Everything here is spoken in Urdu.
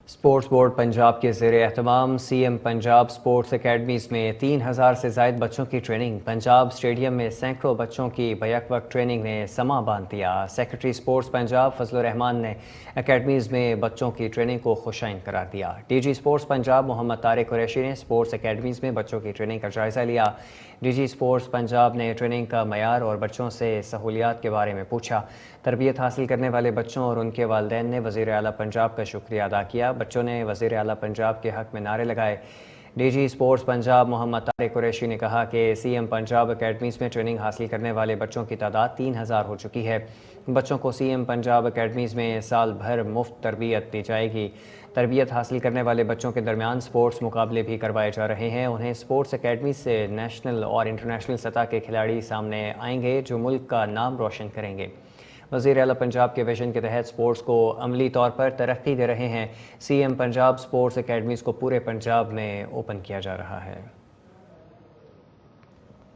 اسپورٹس بورڈ پنجاب کے زیر اہتمام C M Punjab sports academies میں 3000 سے زائد بچوں کی ٹریننگ۔ پنجاب اسٹیڈیم میں سینکڑوں بچوں کی بیک وقت ٹریننگ نے سماں باندھ دیا۔ سیکرٹری اسپورٹس پنجاب فضل الرحمان نے اکیڈمیز میں بچوں کی ٹریننگ کو خوش آئند قرار دیا۔ ڈی جی اسپورٹس پنجاب محمد طارق قریشی نے اسپورٹس اکیڈمیز میں بچوں کی ٹریننگ کا جائزہ لیا۔ ڈی جی اسپورٹس پنجاب نے ٹریننگ کا معیار اور بچوں سے سہولیات کے بارے میں پوچھا۔ تربیت حاصل کرنے والے بچوں اور ان کے والدین نے وزیر اعلیٰ پنجاب کا شکریہ ادا کیا۔ بچوں نے وزیر اعلیٰ پنجاب کے حق میں نعرے لگائے۔ ڈی جی اسپورٹس پنجاب محمد طارق قریشی نے کہا کہ سی ایم پنجاب اکیڈمیز میں ٹریننگ حاصل کرنے والے بچوں کی تعداد 3000 ہو چکی ہے۔ بچوں کو سی ایم پنجاب اکیڈمیز میں سال بھر مفت تربیت دی جائے گی۔ تربیت حاصل کرنے والے بچوں کے درمیان سپورٹس مقابلے بھی کروائے جا رہے ہیں۔ انہیں سپورٹس اکیڈمی سے نیشنل اور انٹرنیشنل سطح کے کھلاڑی سامنے آئیں گے جو ملک کا نام روشن کریں گے۔ وزیر اعلیٰ پنجاب کے ویژن کے تحت سپورٹس کو عملی طور پر ترقی دے رہے ہیں۔ C M Punjab sports academies کو پورے پنجاب میں اوپن کیا جا رہا ہے۔